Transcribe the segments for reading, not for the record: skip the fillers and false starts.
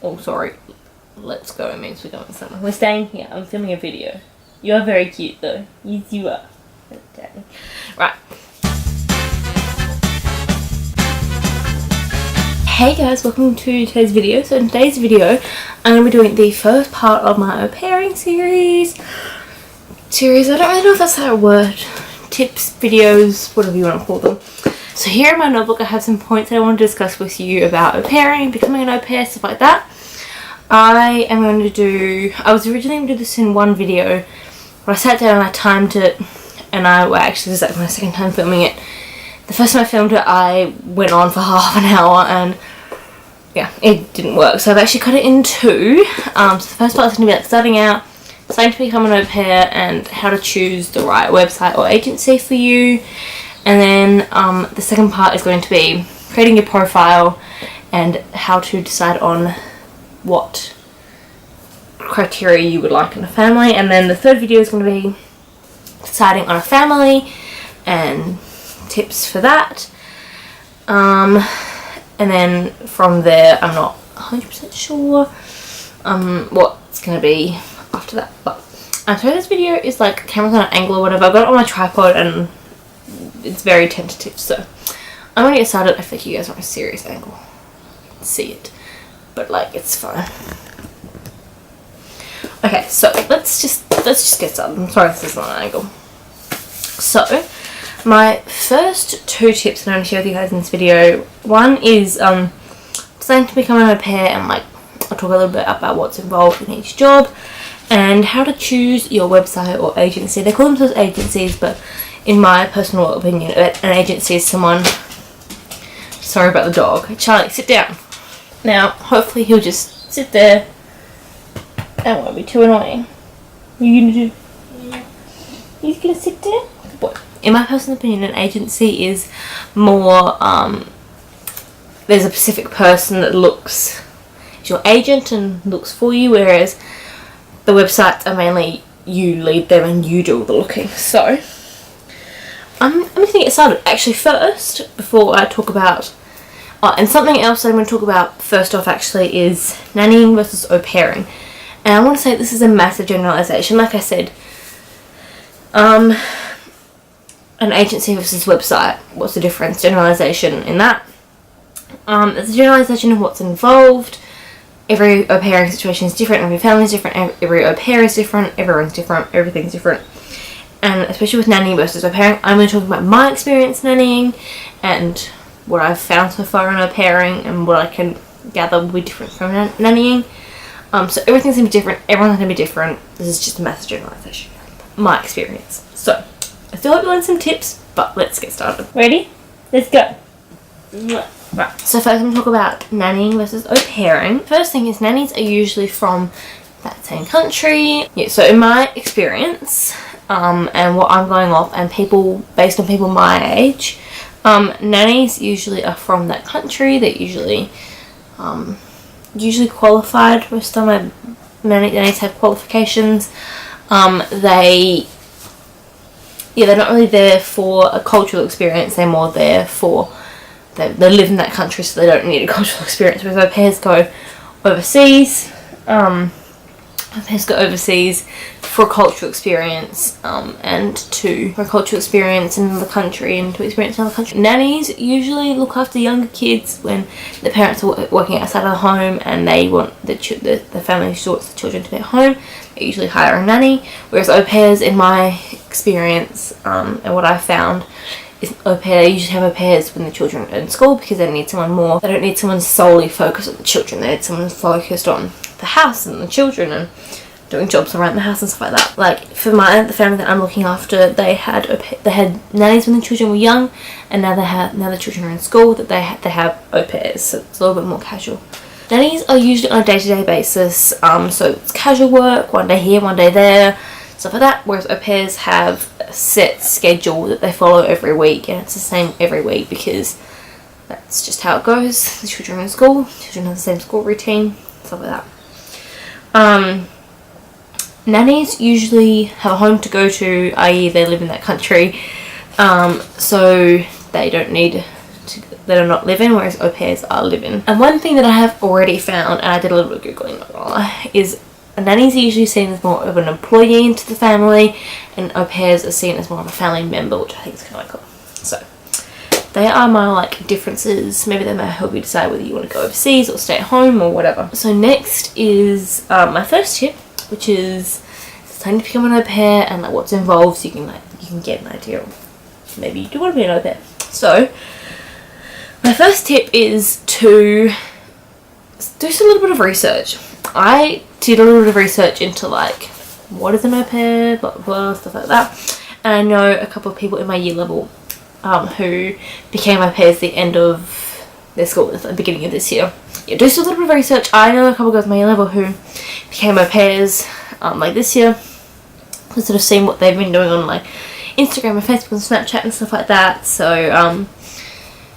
Oh, sorry. Let's go. It means we're going somewhere. We're staying here. I'm filming a video. You are very cute, though. Yes, you are. Right. Hey guys, welcome to today's video. So in today's video, I'm going to be doing the first part of my au pairing series. I don't really know if that's a word. Tips, videos, whatever you want to call them. So here in my notebook, I have some points that I want to discuss with you about au pairing, becoming an au pair, stuff like that. I was originally going to do this in one video, but I sat down and I timed it, and actually, this is like my second time filming it. The first time I filmed it, I went on for half an hour, and yeah, it didn't work. So I've actually cut it in two. So the first part is going to be like starting to become an au pair and how to choose the right website or agency for you. And then the second part is going to be creating your profile and how to decide on what criteria you would like in a family. And then the third video is going to be deciding on a family and tips for that. And then from there, I'm not 100% sure what's going to be after that. But I'm sorry, this video is like camera's on an angle or whatever. I've got it on my tripod and it's very tentative, so I'm gonna get started. I feel like you guys want a serious angle. See it, but like it's fine. Okay, so let's just get started. I'm sorry this is not an angle. So my first two tips that I'm going to share with you guys in this video. One is deciding to become an au pair, and like I'll talk a little bit about what's involved in each job and how to choose your website or agency. They call themselves agencies, but in my personal opinion, an agency is someone... Sorry about the dog. Charlie, sit down. Now, hopefully he'll just sit there and won't be too annoying. What are you going to do? Yeah. He's going to sit there? Good boy. In my personal opinion, an agency is more... there's a specific person that looks... is your agent and looks for you, whereas the websites are mainly you lead them and you do all the looking. So I'm just going to get started. Actually, first, before I talk about... and something else I'm going to talk about first off actually is nannying versus au pairing. And I want to say this is a massive generalisation. Like I said, an agency versus website, what's the difference? Generalisation in that. There's a generalisation of what's involved. Every au pairing situation is different, every family is different, every au pair is different, everyone's different, everything's different. And especially with nannying versus au pairing, I'm going to talk about my experience nannying and what I've found so far in au pairing and what I can gather will be different from nannying. So everything's going to be different, everyone's going to be different. This is just a massive generalisation. My experience. So, I still hope you learn some tips, but let's get started. Ready? Let's go. Right, so first I'm going to talk about nannying versus au pairing. First thing is nannies are usually from that same country. Yeah, so in my experience, and what I'm going off, and based on people my age, nannies usually are from that country. They're usually qualified. Most of my nannies have qualifications. They're not really there for a cultural experience. They're more there for... They live in that country, so they don't need a cultural experience. Whereas au pairs go overseas. For a cultural experience, for a cultural experience in the country and to experience another country. Nannies usually look after younger kids when the parents are working outside of the home and they want the family wants the children to be at home. They usually hire a nanny. Whereas au pairs, in my experience, and what I found, they usually have au pairs when the children are in school because they need someone more. They don't need someone solely focused on the children. They need someone focused on the house and the children and doing jobs around the house and stuff like that. Like for the family that I'm looking after, they had nannies when the children were young, and now the children are in school that they have au pairs. So it's a little bit more casual. Nannies are usually on a day-to-day basis, so it's casual work, one day here, one day there, stuff like that, whereas au pairs have a set schedule that they follow every week, and it's the same every week because that's just how it goes. The children are in school, children have the same school routine, stuff like that. Nannies usually have a home to go to, i.e. they live in that country, so they don't need to that are not live-in, whereas au pairs are live-in. And one thing that I have already found, and I did a little bit of Googling, not gonna lie, is nannies are usually seen as more of an employee into the family, and au pairs are seen as more of a family member, which I think is kind of cool. So they are my like differences. Maybe they might help you decide whether you want to go overseas or stay at home or whatever. So next is my first tip, which is deciding to become an au pair and like what's involved, so you can get an idea of maybe you do want to be an au pair. So my first tip is to do a little bit of research. I did a little bit of research into like what is an au pair, blah blah blah, stuff like that. And I know a couple of people in my year level who became au pairs at the end of their school, at the beginning of this year. Yeah, do a little bit of research. I know a couple of girls in my year level who became au pairs like this year. I've sort of seen what they've been doing on like Instagram and Facebook and Snapchat and stuff like that. So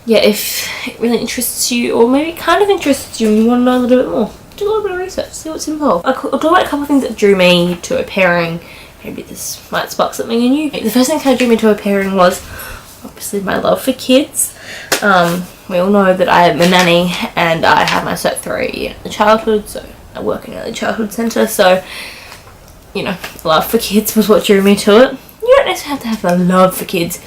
yeah, if it really interests you, or maybe kind of interests you and you want to know a little bit more, do a little bit of research, see what's involved. I'll talk about a couple of things that drew me to au pairing. Maybe this might spark something in you. The first thing that kind of drew me to au pairing was obviously my love for kids. We all know that I am a nanny and I have my Cert 3 in early childhood, so I work in an early childhood centre, so you know, love for kids was what drew me to it. You don't necessarily have to have a love for kids.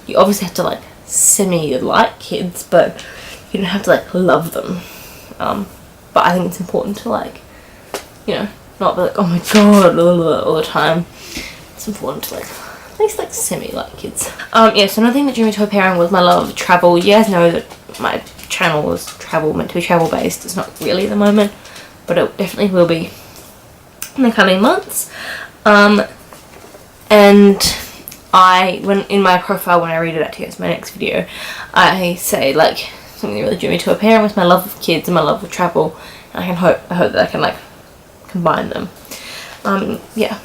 You obviously have to like semi-like kids, but you don't have to like love them. But I think it's important to like, you know, not be like, oh my god, all the time. It's important to like at least like semi-like kids. Yeah, so another thing that drew me to au pairing was my love of travel. You guys know that my channel is meant to be travel based. It's not really at the moment, but it definitely will be in the coming months. And when in my profile, when I read it out to you guys in my next video, I say like something that really drew me to au pairing was my love of kids and my love of travel. And I hope that I can like combine them. Yeah,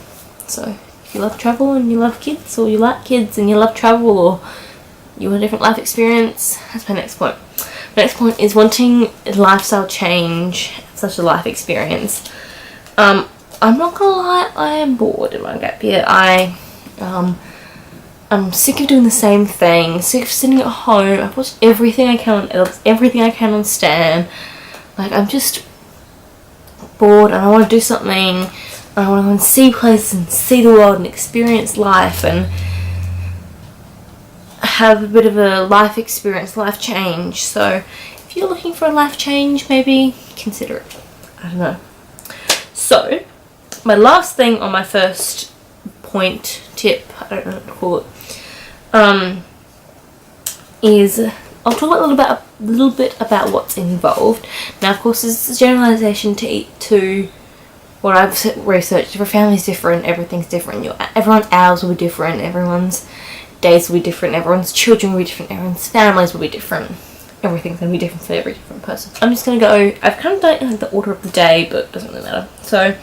so if you love travel and you love kids, or you like kids and you love travel, or you want a different life experience, that's my next point. My next point is wanting a lifestyle change, such a life experience. I'm not gonna lie, I am bored in my gap year. I'm sick of doing the same thing, sick of sitting at home. I've watched everything I can on Stan. Like, I'm just bored and I want to do something. I want to go and see places and see the world and experience life and have a bit of a life experience, life change. So if you're looking for a life change, maybe consider it. I don't know. So my last thing on my first point, tip, I don't know what to call it, is I'll talk a little bit about what's involved. Now, of course, this is a generalisation to what I've researched. Every family's different, everything's different. Everyone's hours will be different, everyone's days will be different, everyone's children will be different, everyone's families will be different. Everything's going to be different for every different person. I'm just going to go, I've kind of done it in like the order of the day, but it doesn't really matter. So,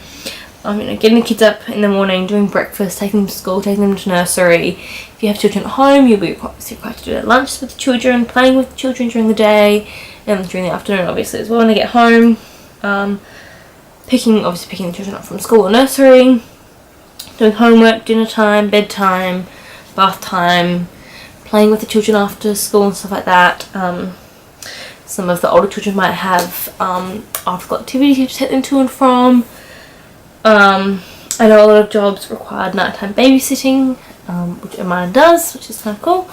getting the kids up in the morning, doing breakfast, taking them to school, taking them to nursery. If you have children at home, you'll be required to do their lunch with the children, playing with the children during the day, and during the afternoon, obviously, as well when they get home. Picking the children up from school or nursery, doing homework, dinner time, bedtime, bath time, playing with the children after school and stuff like that. Some of the older children might have after-school activities you to take them to and from. I know a lot of jobs require nighttime babysitting, which mine does, which is kind of cool.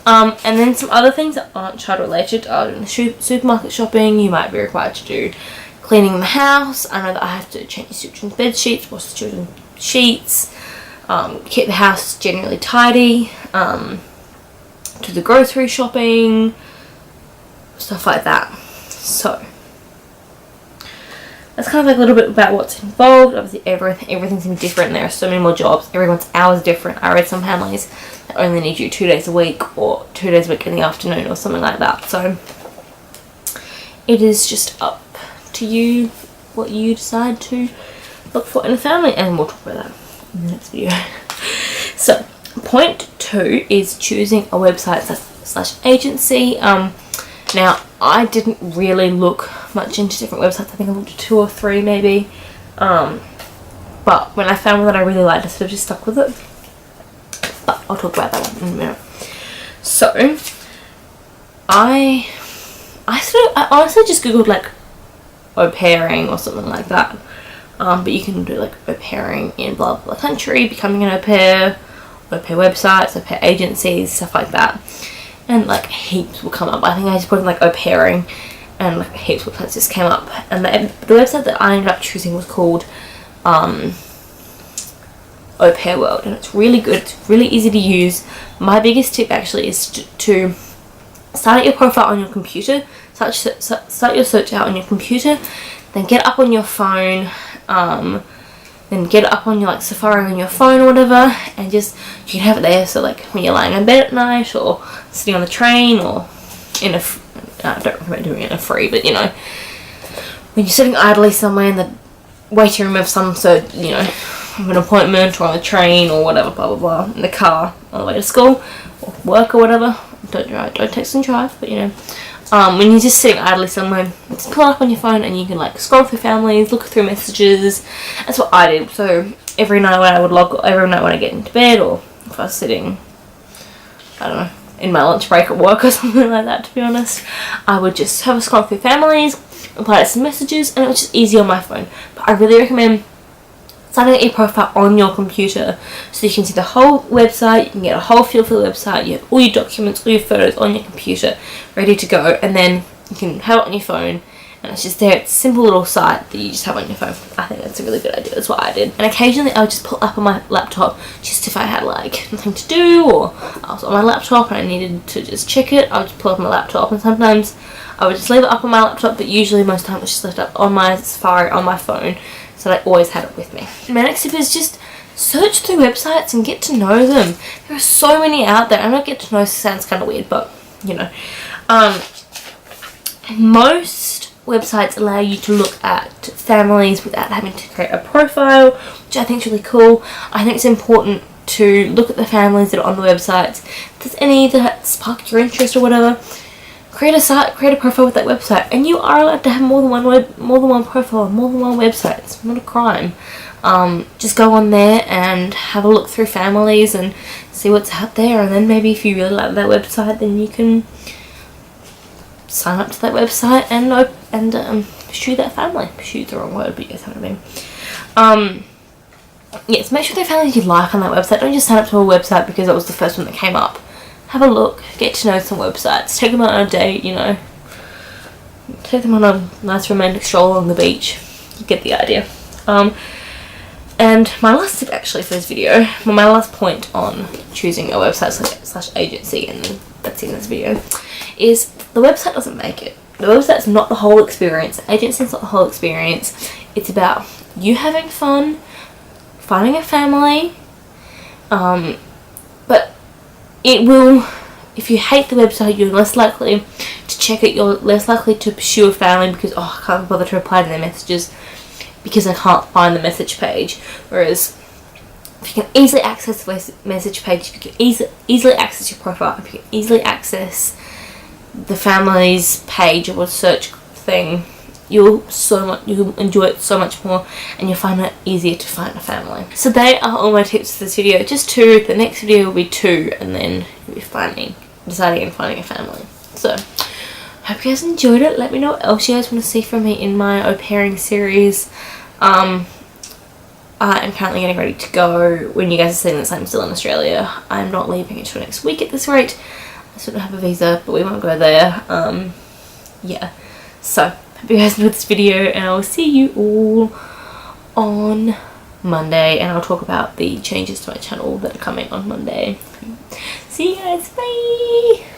And then some other things that aren't child related are in the supermarket shopping. You might be required to do cleaning the house. I know that I have to change the children's bed sheets, wash the children's sheets, keep the house generally tidy, do the grocery shopping, stuff like that. So that's kind of like a little bit about what's involved. Obviously everything's gonna be different. There are so many more jobs. Everyone's hours are different. I read some families that only need you 2 days a week, or 2 days a week in the afternoon, or something like that. So it is just up to you what you decide to look for in a family, and we'll talk about that in the next video. So point 2 is choosing a website / agency. Now, I didn't really look much into different websites. I think I looked at 2 or 3 maybe. But when I found one that I really liked, I sort of just stuck with it. But I'll talk about that one in a minute. So, I honestly just googled like au pairing or something like that. But you can do like au pairing in blah blah country, becoming an au pair websites, au pair agencies, stuff like that, and like heaps will come up. I think I just put in like au pairing, and like heaps of websites just came up. And the website that I ended up choosing was called Au Pair World, and it's really good. It's really easy to use. My biggest tip actually is to start your profile on your computer. Start your search out on your computer, then get up on your phone. Then get it up on your like Safari on your phone or whatever, and just you can have it there. So like when you're lying in bed at night or sitting on the train or in a I don't recommend doing it in a free, but you know, when you're sitting idly somewhere in the waiting room of some sort, you know, of an appointment or on the train or whatever, blah blah blah, in the car on the way to school or work or whatever. Don't text and drive, but you know, when you're just sitting idly somewhere, just pull it up on your phone and you can like scroll through families, look through messages. That's what I did. So every night when I get into bed, or if I was sitting, I don't know, in my lunch break at work or something like that, to be honest, I would just have a scroll through families, reply to some messages, and it was just easy on my phone. But I really recommend starting a profile on your computer so you can see the whole website, you can get a whole feel for the website, you have all your documents, all your photos on your computer ready to go, and then you can have it on your phone and it's just there. It's a simple little site that you just have on your phone. I think that's a really good idea. That's what I did. And occasionally I would just pull up on my laptop just if I had like nothing to do, or I was on my laptop and I needed to just check it, I would just pull up my laptop, and sometimes I would just leave it up on my laptop, but usually most of the time it's just left up on my Safari on my phone, so I always had it with me. My next tip is just search through websites and get to know them. There are so many out there. I know get to know sounds kind of weird, but you know, most websites allow you to look at families without having to create a profile, which I think is really cool. I think it's important to look at the families that are on the websites. If there's any that spark your interest or whatever, create a profile with that website, and you are allowed to have more than one profile, more than one website. It's not a crime. Just go on there and have a look through families and see what's out there, and then maybe if you really like that website, then you can sign up to that website and pursue that family. Pursue's the wrong word, but you guys know what I mean. Yes, make sure there are families you like on that website. Don't just sign up to a website because that was the first one that came up. Have a look, get to know some websites, take them out on a date, you know. Take them on a nice romantic stroll along the beach. You get the idea. And my last tip actually for this video, well, my last point on choosing a website slash agency, and that's in this video, is the website doesn't make it. The website's not the whole experience. The agency's not the whole experience. It's about you having fun, finding a family, but it will, if you hate the website, you're less likely to check it, you're less likely to pursue a family because, oh, I can't bother to reply to their messages because I can't find the message page. Whereas if you can easily access the message page, if you can easily access your profile, if you can easily access the family's page or a search thing, you'll enjoy it so much more, and you'll find it easier to find a family. So they are all my tips for this video. Just 2. The next video will be 2, and then you'll be deciding and finding a family. So hope you guys enjoyed it. Let me know what else you guys want to see from me in my au pairing series. I am currently getting ready to go. When you guys are seeing this, I'm still in Australia. I'm not leaving until next week at this rate. I still don't have a visa, but we won't go there. Yeah. So hope you guys enjoyed this video, and I will see you all on Monday, and I'll talk about the changes to my channel that are coming on Monday. See you guys, bye!